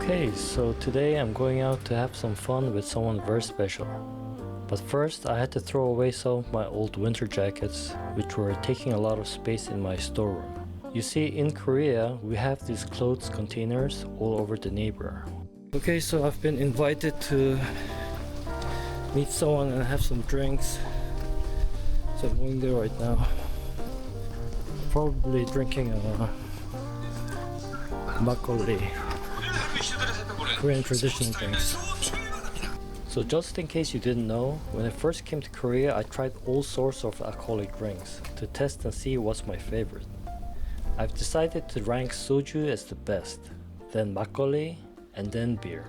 Okay, so today I'm going out to have some fun with someone very special. But first, I had to throw away some of my old winter jackets, which were taking a lot of space in my storeroom. You see, in Korea, we have these clothes containers all over the neighbor. Okay, so I've been invited to meet someone and have some drinks. So I'm going there right now. Probably drinking a makgeolli, Korean traditional drinks. So just in case you didn't know, when I first came to Korea, I tried all sorts of alcoholic drinks to test and see what's my favorite. I've decided to rank soju as the best, then makgeolli, and then beer.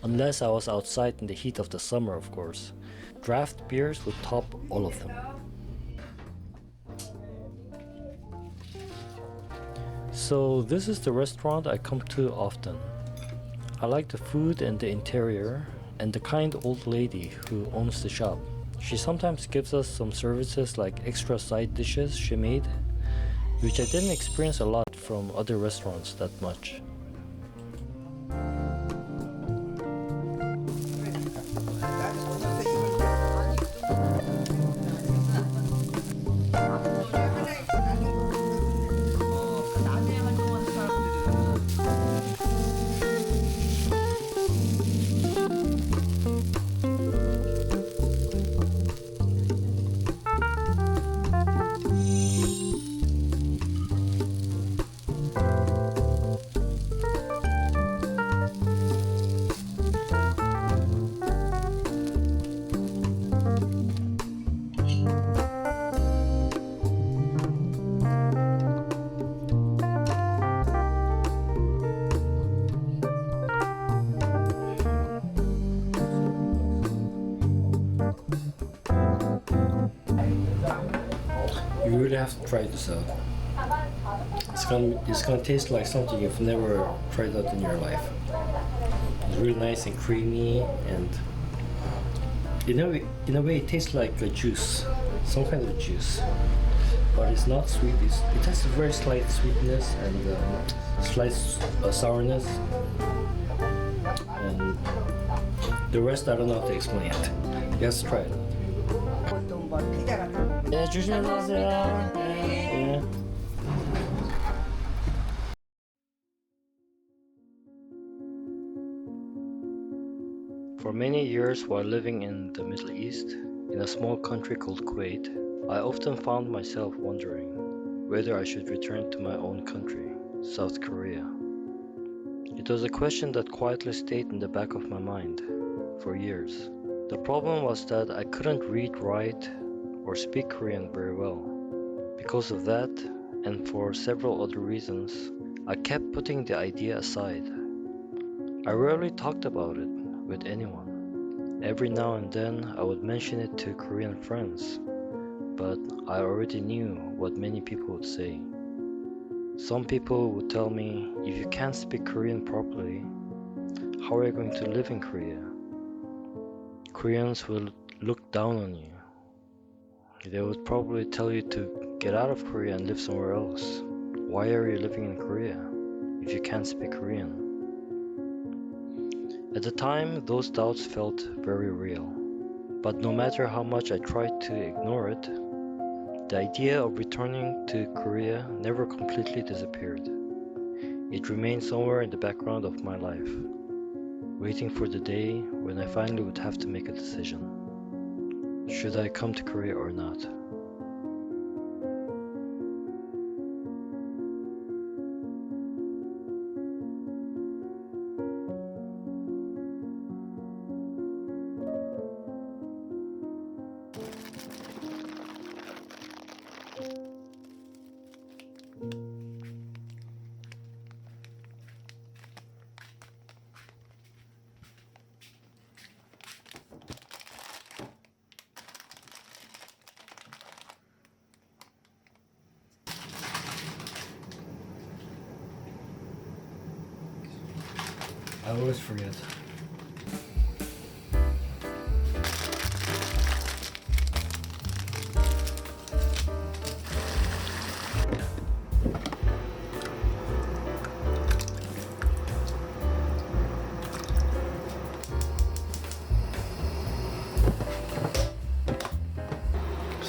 Unless I was outside in the heat of the summer, of course. Draft beers would top all of them. So this is the restaurant I come to often. I like the food and the interior, and the kind old lady who owns the shop. She sometimes gives us some services like extra side dishes she made, which I didn't experience a lot from other restaurants that much. You really have to try this out. It's gonna taste like something you've never tried out in your life. It's really nice and creamy, and in a way it tastes like a juice, some kind of juice. But it's not sweet. It has a very slight sweetness and slight sourness, and the rest I don't know how to explain it. You have to try it. 네, 조심해서 가세요. 네. For many years while living in the Middle East, in a small country called Kuwait, I often found myself wondering whether I should return to my own country, South Korea. It was a question that quietly stayed in the back of my mind for years. The problem was that I couldn't read, write, or speak Korean very well. Because of that, and for several other reasons, I kept putting the idea aside. I rarely talked about it with anyone. Every now and then I would mention it to Korean friends, but I already knew what many people would say. Some people would tell me, if you can't speak Korean properly, how are you going to live in Korea? Koreans will look down on you. They would probably tell you to get out of Korea and live somewhere else. Why are you living in Korea if you can't speak Korean? At the time, those doubts felt very real. But no matter how much I tried to ignore it, the idea of returning to Korea never completely disappeared. It remained somewhere in the background of my life, waiting for the day when I finally would have to make a decision. Should I come to Korea or not? I always forget.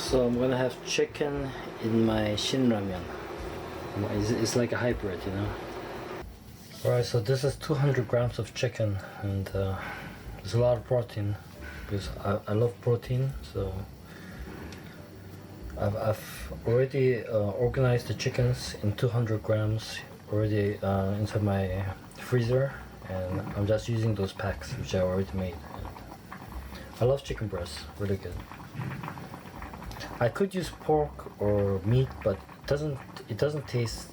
So I'm gonna have chicken in my Shin ramen. It's like a hybrid, you know. Alright, so this is 200 grams of chicken, and there's a lot of protein because I love protein. So I've already organized the chickens in 200 grams already inside my freezer, and I'm just using those packs which I already made. And I love chicken breast, really good. I could use pork or meat, but it doesn't taste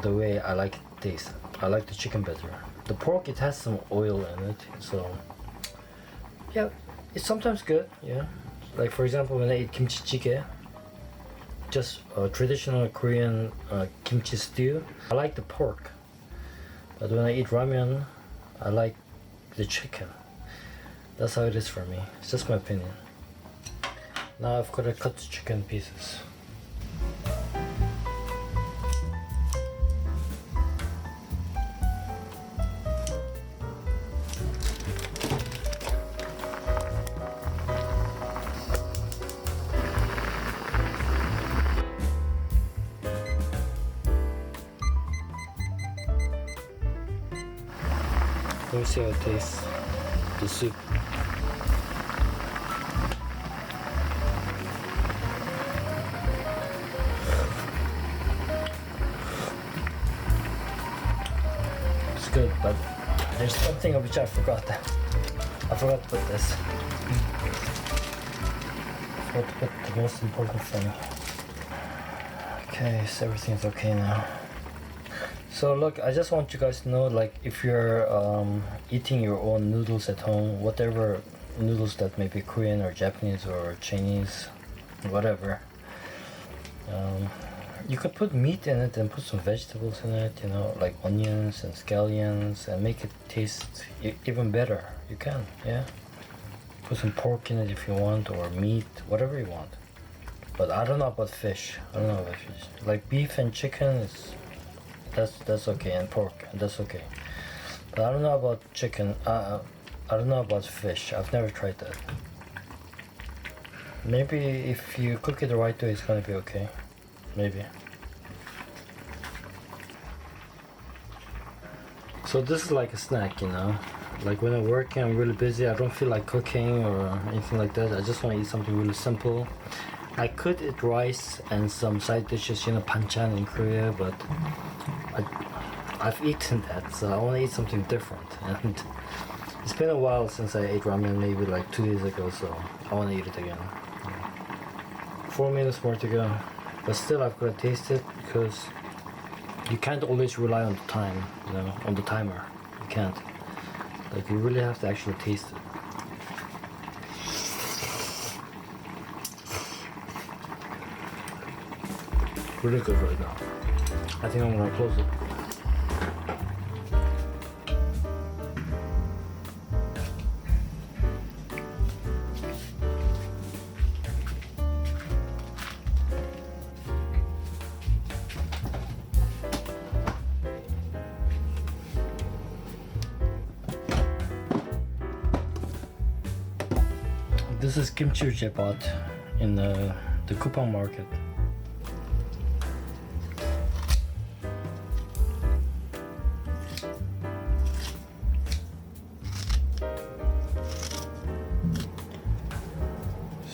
the way I like it to taste. I like the chicken better. The pork, it has some oil in it, so yeah, it's sometimes good. Yeah, like for example, when I eat kimchi jjigae, just traditional Korean kimchi stew, I like the pork, but when I eat ramen, I like the chicken. That's how it is for me. It's just my opinion. Now I've got to cut the chicken pieces. Let me see how it tastes. The soup. It's good, but there's something of which I forgot. I forgot to put this. I forgot to put the most important thing. Okay, so everything's okay now. So look, I just want you guys to know, like, if you're eating your own noodles at home, whatever noodles that may be Korean or Japanese or Chinese, whatever, you could put meat in it and put some vegetables in it, you know, like onions and scallions, and make it taste even better. You can, yeah. Put some pork in it if you want, or meat, whatever you want. But I don't know about fish. I don't know about fish. Like beef and chicken is... That's okay, and pork, that's okay. But I don't know about chicken. I don't know about fish. I've never tried that. Maybe if you cook it the right way, it's gonna be okay. Maybe. So this is like a snack, you know. Like when I'm working, I'm really busy. I don't feel like cooking or anything like that. I just want to eat something really simple. I could eat rice and some side dishes, you know, banchan in Korea, but I've eaten that, so I want to eat something different. And it's been a while since I ate ramen, maybe like 2 days ago, so I want to eat it again. 4 minutes more to go, but still I've got to taste it because you can't always rely on the time, you know, on the timer. You can't. Like, you really have to actually taste it. Really good right now. I think I'm gonna close it. This is kimchi which I bought in the Kyopo market.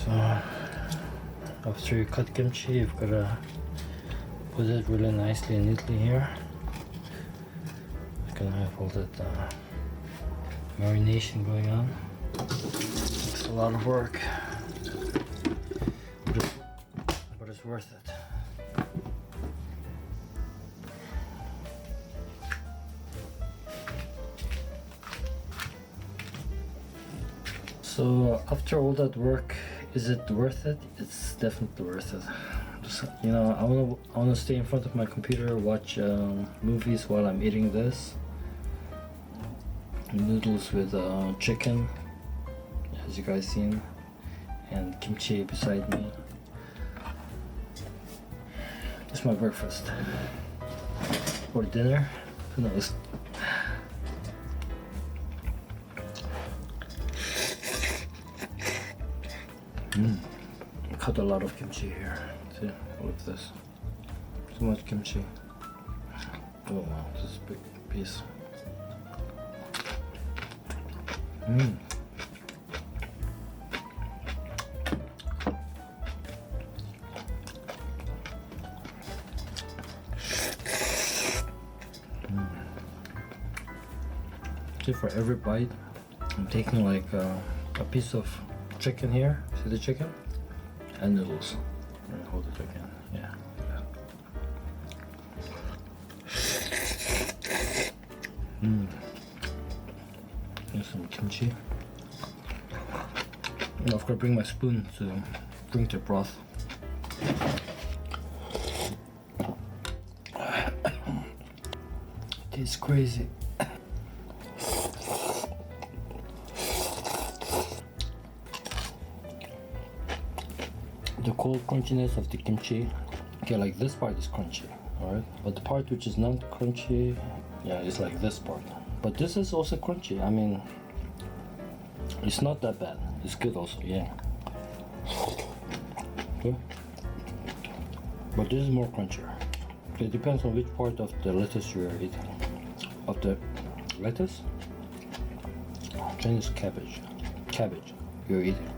So after you cut kimchi, you've got to put it really nicely and neatly here. It's gonna have all that marination going on. It's a lot of work, but it's worth it. So after all that work, is it worth it? It's definitely worth it. Just, you know, I wanna stay in front of my computer, watch movies while I'm eating this. Noodles with chicken, as you guys seen, and kimchi beside me. This is my breakfast. Or dinner, who knows. cut a lot of kimchi here. See, look at this. So much kimchi. Oh wow, this is a big piece. See, for every bite, I'm taking like a piece of chicken here. See the chicken? And noodles. And hold it again. Yeah. Here's some kimchi. And of course, bring my spoon to drink the broth. It tastes crazy. The cold crunchiness of the kimchi. Okay, like this part is crunchy, alright? But the part which is not crunchy, yeah, it's like this part. But this is also crunchy. I mean, it's not that bad. It's good also, yeah. Okay. But this is more crunchier. Okay, it depends on which part of the lettuce you're eating. Of the lettuce? Chinese cabbage. Cabbage you're eating.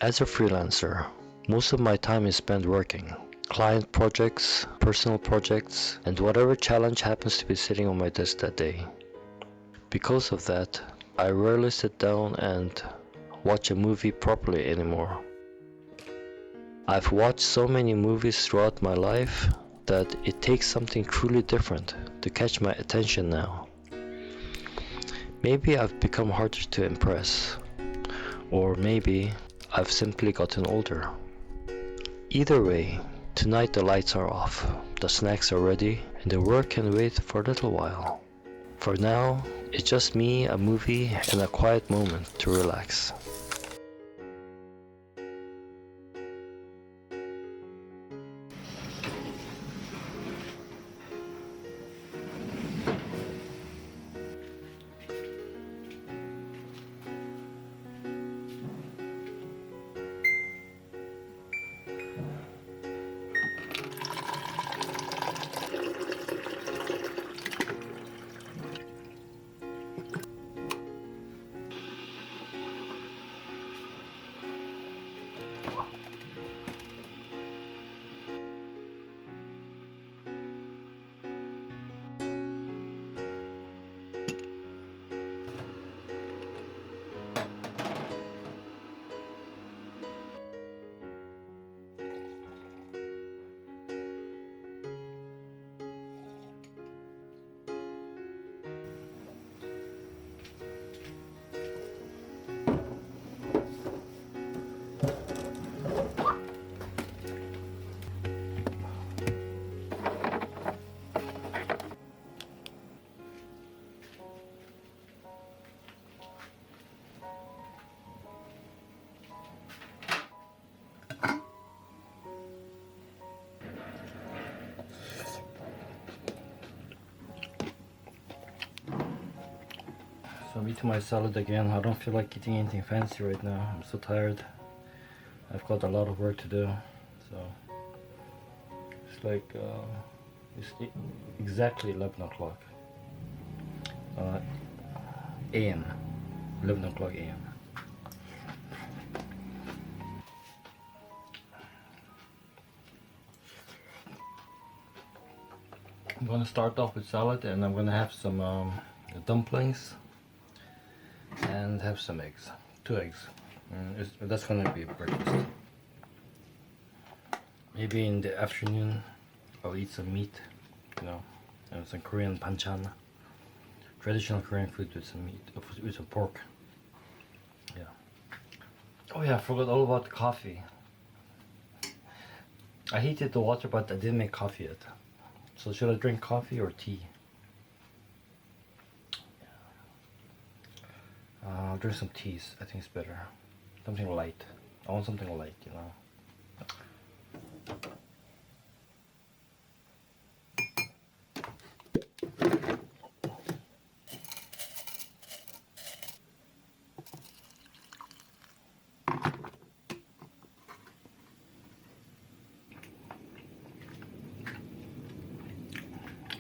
As a freelancer, most of my time is spent working. Client projects, personal projects, and whatever challenge happens to be sitting on my desk that day. Because of that, I rarely sit down and watch a movie properly anymore. I've watched so many movies throughout my life that it takes something truly different to catch my attention now. Maybe I've become harder to impress, or maybe I've simply gotten older. Either way, tonight the lights are off, the snacks are ready, and the work can wait for a little while. For now, it's just me, a movie, and a quiet moment to relax. So I'm eating my salad again. I don't feel like eating anything fancy right now. I'm so tired. I've got a lot of work to do. So it's like exactly 11 o'clock a.m. 11 o'clock a.m. I'm gonna start off with salad, and I'm gonna have some dumplings and have some eggs, 2 eggs. That's gonna be breakfast. Maybe in the afternoon I'll eat some meat, and some Korean banchan, traditional Korean food with some meat, with some pork. Yeah. Oh yeah, I forgot all about the coffee. I heated the water, but I didn't make coffee yet. So should I drink coffee or tea? I'll drink some teas. I think it's better. Something light. I want something light,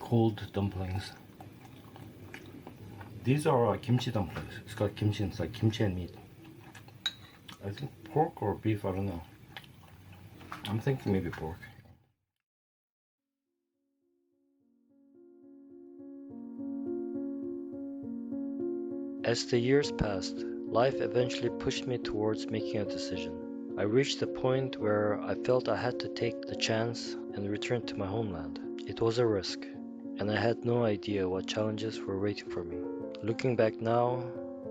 cold dumplings. These are kimchi dumplings. It's got kimchi inside, kimchi and meat. I think pork or beef, I don't know. I'm thinking maybe pork. As the years passed, life eventually pushed me towards making a decision. I reached a point where I felt I had to take the chance and return to my homeland. It was a risk, and I had no idea what challenges were waiting for me. Looking back now,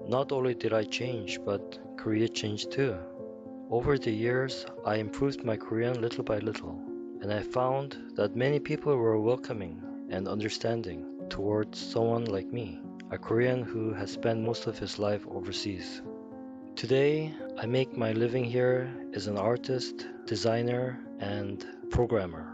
not only did I change, but Korea changed too. Over the years, I improved my Korean little by little, and I found that many people were welcoming and understanding towards someone like me, a Korean who has spent most of his life overseas. Today, I make my living here as an artist, designer, and programmer.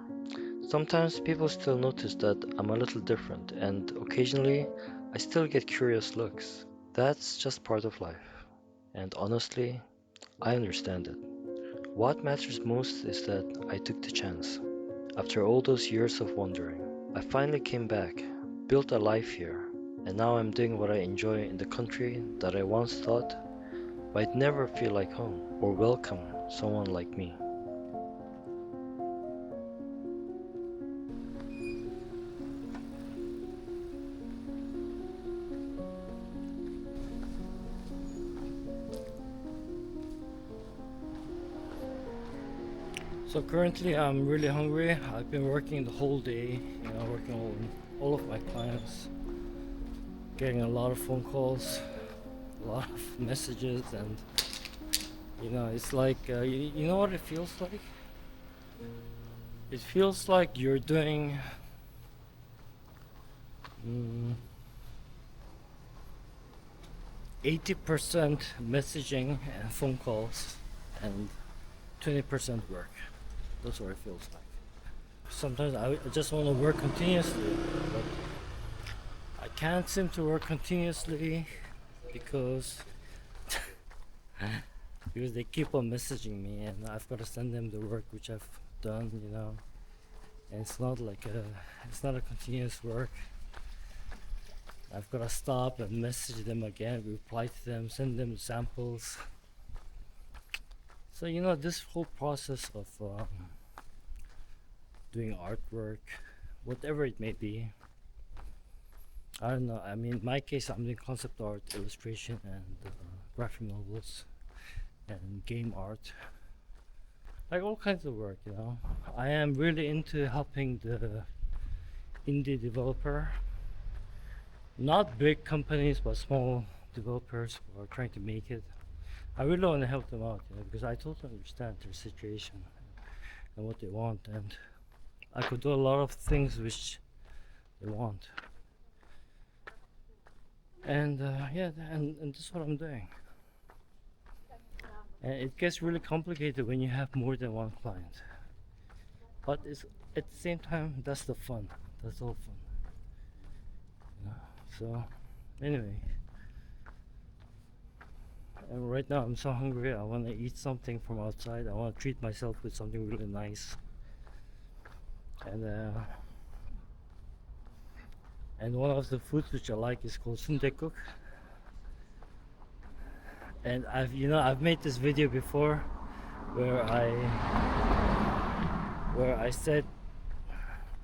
Sometimes people still notice that I'm a little different, and occasionally I still get curious looks. That's just part of life, and honestly, I understand it. What matters most is that I took the chance. After all those years of wandering, I finally came back, built a life here, and now I'm doing what I enjoy in the country that I once thought might never feel like home or welcome someone like me. So currently I'm really hungry. I've been working the whole day, working on all of my clients, getting a lot of phone calls, a lot of messages, and it's like, you know what it feels like? It feels like you're doing 80% messaging and phone calls and 20% work. That's what it feels like. Sometimes I just want to work continuously, but I can't seem to work continuously because because they keep on messaging me, and I've got to send them the work which I've done, and it's not a continuous work. I've got to stop and message them again, reply to them, send them samples. So this whole process of doing artwork, whatever it may be, I don't know. I mean, in my case, I'm doing concept art, illustration, and graphic novels, and game art, like all kinds of work. I am really into helping the indie developer, not big companies, but small developers who are trying to make it. I really want to help them out, because I totally understand their situation and what they want, and I could do a lot of things which they want. And and that's what I'm doing. And it gets really complicated when you have more than one client. But it's at the same time, that's the fun. That's all fun. So anyway. And right now I'm so hungry. I want to eat something from outside. I want to treat myself with something really nice. And one of the foods which I like is called sundaekguk. And I've made this video before where I said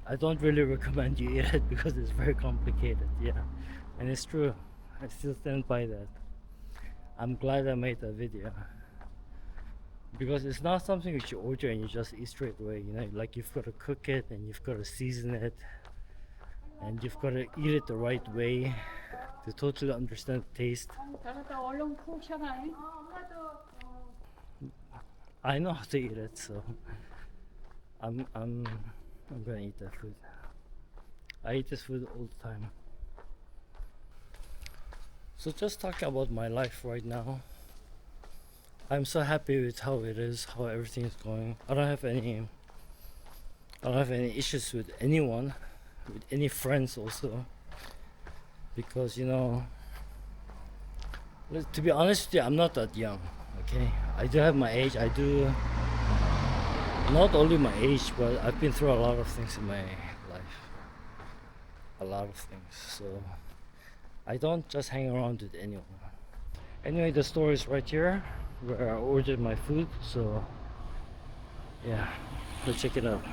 I don't really recommend you eat it because it's very complicated. Yeah, and it's true. I still stand by that. I'm glad I made that video because it's not something that you order and you just eat straight away. Like you've got to cook it and you've got to season it and you've got to eat it the right way to totally understand the taste. I know how to eat it, so I'm gonna eat that food. I eat this food all the time. So just talking about my life right now. I'm so happy with how it is, how everything is going. I don't have any issues with anyone, with any friends also. Because to be honest with you, I'm not that young. Okay, I do have my age. I do not only my age, but I've been through a lot of things in my life. a lot of things. So I don't just hang around with anyone. Anyway, the store is right here where I ordered my food. So yeah, let's check it out.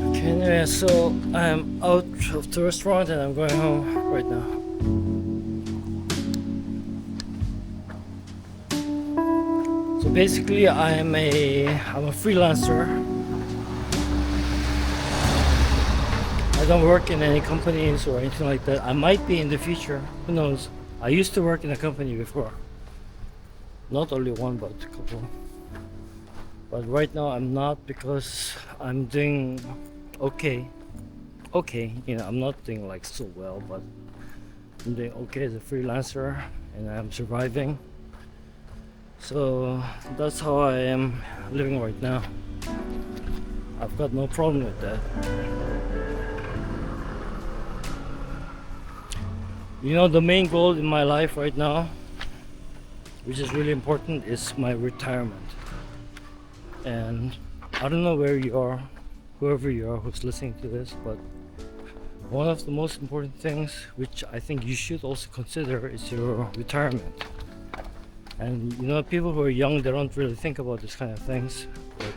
Okay, anyway, so I'm out of the restaurant and I'm going home right now. So basically, I'm a freelancer. I don't work in any companies or anything like that. I might be in the future. Who knows? I used to work in a company before. Not only one, but a couple. But right now I'm not because I'm doing okay. Okay, I'm not doing like so well, but I'm doing okay as a freelancer and I'm surviving. So that's how I am living right now. I've got no problem with that. The main goal in my life right now, which is really important, is my retirement. And I don't know where you are, whoever you are who's listening to this, but one of the most important things, which I think you should also consider, is your retirement. And people who are young, they don't really think about this kind of things, but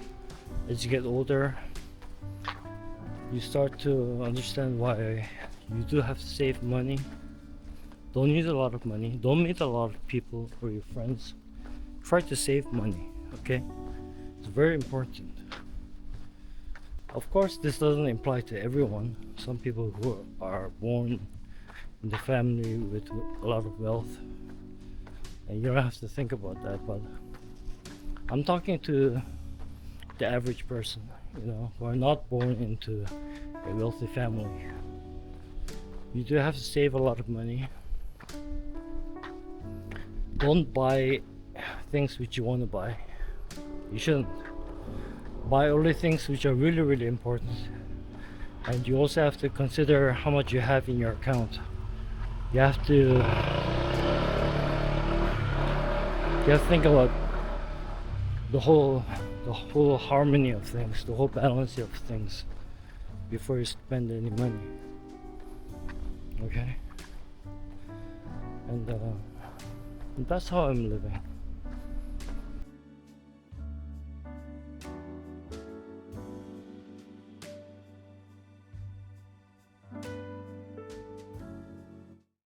as you get older, you start to understand why you do have to save money. Don't use a lot of money, don't meet a lot of people or your friends. Try to save money, okay? It's very important. Of course, this doesn't apply to everyone. Some people who are born in the family with a lot of wealth, and you don't have to think about that, but I'm talking to the average person, who are not born into a wealthy family. You do have to save a lot of money. Don't buy things which you want to buy. You shouldn't. Buy only things which are really, really important. And you also have to consider how much you have in your account. You have to think about the whole harmony of things, the whole balance of things before you spend any money. Okay? And that's how I'm living.